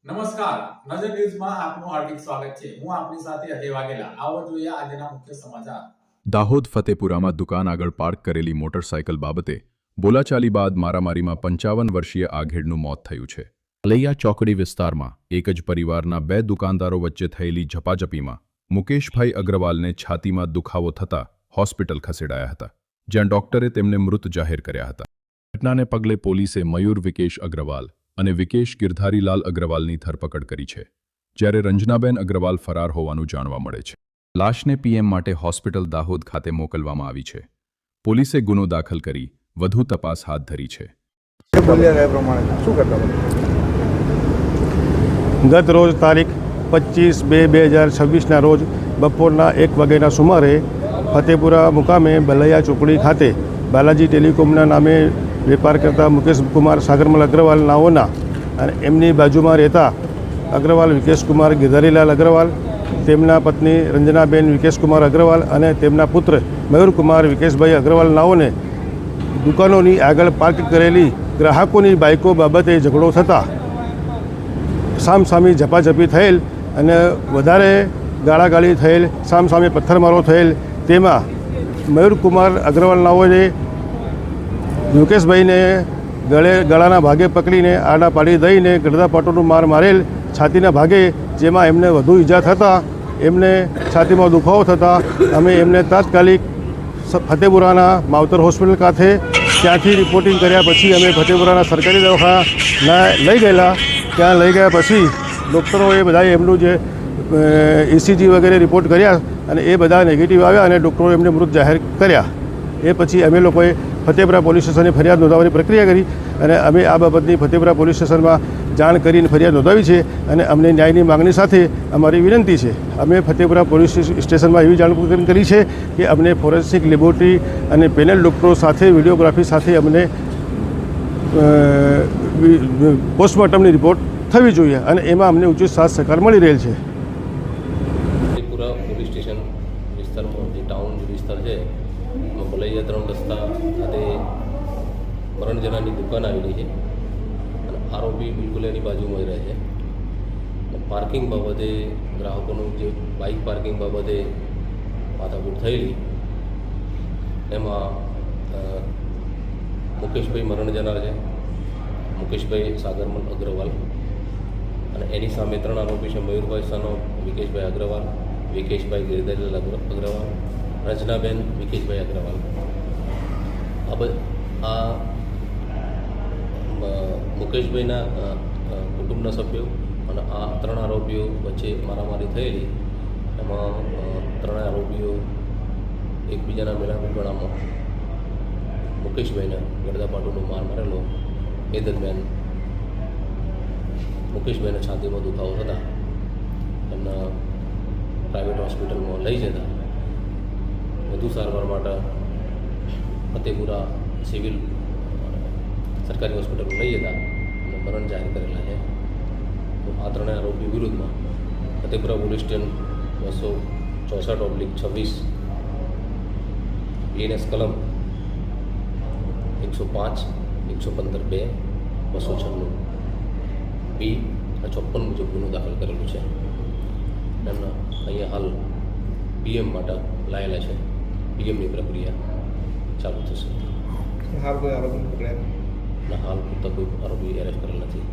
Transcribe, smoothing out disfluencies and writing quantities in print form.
નમસ્કાર, નજર ન્યૂઝમાં આપનું હાર્દિક સ્વાગત છે. હું આપની સાથે અજય વાઘેલા. આવો જોઈએ આજના મુખ્ય સમાચાર. દાહોદ ફતેપુરામાં દુકાન આગળ પાર્ક કરેલી મોટરસાયકલ બાબતે બોલાચાલી બાદ મારામારીમાં 55 વર્ષીય આઘેડનું મોત થયું છે. અલૈયા ચોકડી વિસ્તારમાં એક જ પરિવારના બે દુકાનદારો વચ્ચે થયેલી ઝપાઝપીમાં મુકેશભાઈ અગ્રવાલને છાતીમાં દુખાવો થતાં હોસ્પિટલ ખસેડાયા હતા, જ્યાં ડોક્ટરે તેમને મૃત જાહેર કર્યા હતા. ઘટનાને પગલે પોલીસે મયુર વિકેશ અગ્રવાલ અને વિકેશ ગિરધારીલાલ અગ્રવાલની ધરપકડ કરી છે, જ્યારે રંજનાબેન અગ્રવાલ ફરાર હોવાનું જાણવા મળે છે. લાશને પીએમ માટે હોસ્પિટલ દાહોદ ખાતે મોકલવામાં આવી છે. પોલીસે ગુનો દાખલ કરી વધુ તપાસ હાથ ધરી છે. ગત રોજ તારીખ 25/2/2026ના રોજ બપોરના 1 વાગ્યાના સુમારે ફતેપુરા મુકામે બલૈયા ચોકડી ખાતે બાલાજી ટેલિકોમના નામે વેપાર કરતા મુકેશકુમાર સાગરમલ અગ્રવાલ નાઓના અને એમની બાજુમાં રહેતા અગ્રવાલ વિકેશકુમાર ગિરધારીલાલ અગ્રવાલ, તેમના પત્ની રંજનાબેન વિકેશકુમાર અગ્રવાલ અને તેમના પુત્ર મયુરકુમાર વિકેશભાઈ અગ્રવાલ નાઓને દુકાનોની આગળ પાર્ક કરેલી ગ્રાહકોની બાઇકો બાબતે ઝઘડો થતાં સામસામી ઝપાઝપી થયેલ અને વધારે ગાળાગાળી થયેલ, સામસામે પથ્થરમારો થયેલ. તેમાં મયુરકુમાર અગ્રવાલ નાઓએ મુકેશભાઈને ગળાના ભાગે પકડીને આડા પાડી દઈને ગળદાપાટોનો માર મારેલ છાતીના ભાગે, જેમાં એમને વધુ ઈજા થતાં એમને છાતીમાં દુખાવો થતાં અમે એમને તાત્કાલિક ફતેપુરાના માવતર હોસ્પિટલ ખાતે ત્યાંથી રિપોર્ટિંગ કર્યા પછી અમે ફતેપુરાના સરકારી દવાખાના લઈ ગયેલા. ત્યાં લઈ ગયા પછી ડૉક્ટરોએ બધાએ એમનું જે ECG વગેરે રિપોર્ટ કર્યા અને એ બધા નેગેટિવ આવ્યા અને ડૉક્ટરોએ એમને મૃત જાહેર કર્યા. એ પછી અમે લોકોએ ફતેપુરા પોલીસ સ્ટેશને ફરિયાદ નોંધાવવાની પ્રક્રિયા કરી અને અમે આ બાબતની ફતેપુરા પોલીસ સ્ટેશનમાં જાણ કરીને ફરિયાદ નોંધાવી છે અને અમને ન્યાયની માગણી સાથે અમારી વિનંતી છે. અમે ફતેપુરા પોલીસ સ્ટેશનમાં એવી જાણ કરી છે કે અમને ફોરેન્સિક લેબોરેટરી અને પેનલ ડૉક્ટરો સાથે વિડીયોગ્રાફી સાથે અમને પોસ્ટમોર્ટમની રિપોર્ટ થવી જોઈએ અને એમાં અમને ઉચિત સાથ સહકાર મળી રહેલ છે. ફતેપુરા પોલીસ સ્ટેશન વિસ્તારમાં જે ટાઉન જે વિસ્તાર છે એમાં બલૈયા 3 રસ્તા ખાતે મરણજનાની દુકાન આવેલી છે અને આરોપી બિલકુલ એની બાજુમાં જ રહે છે. પાર્કિંગ બાબતે ગ્રાહકોનું જે બાઇક પાર્કિંગ બાબતે માથાકૂટ થયેલી એમાં મુકેશભાઈ મરણ જનાર છે, મુકેશભાઈ સાગરમલ અગ્રવાલ, અને એની સામે 3 આરોપી છે: મયુરભાઈ સનો વિકેશભાઈ અગ્રવાલ, વિકેશભાઈ ગિરધારીલાલ અગ્રવાલ, રંજનાબેન વિકેશભાઈ અગ્રવાલ. આ મુકેશભાઈના કુટુંબના સભ્યો અને આ 3 આરોપીઓ વચ્ચે મારામારી થયેલી. એમાં 3 આરોપીઓ એકબીજાના મેળાપણામાં મુકેશભાઈને ગળદાપાટોનો માર મારેલો. એ દરમિયાન મુકેશભાઈને છાતીમાં દુખાવો થતાં એમના પ્રાઇવેટ હોસ્પિટલમાં લઈ જતા વધુ સારવાર માટે ફતેપુરા સિવિલ સરકારી હોસ્પિટલમાં લઈ જતા અને મરણ જાહેર કરેલા છે. તો આ 3 આરોપી વિરુદ્ધમાં ફતેપુરા પોલીસ સ્ટેશન 264/26 BNS કલમ 105, 115(2), 296 B અને 54 મુજબ ગુનો દાખલ કરેલું છે. એમના અહીંયા હાલ PM માટે લાયેલા છે. PMની પ્રક્રિયા ચાલુ થશે. હાલ કોઈ આરોપી પકડાયા? હાલ પૂરતા કોઈ આરોપી એરેસ્ટ કરેલ નથી.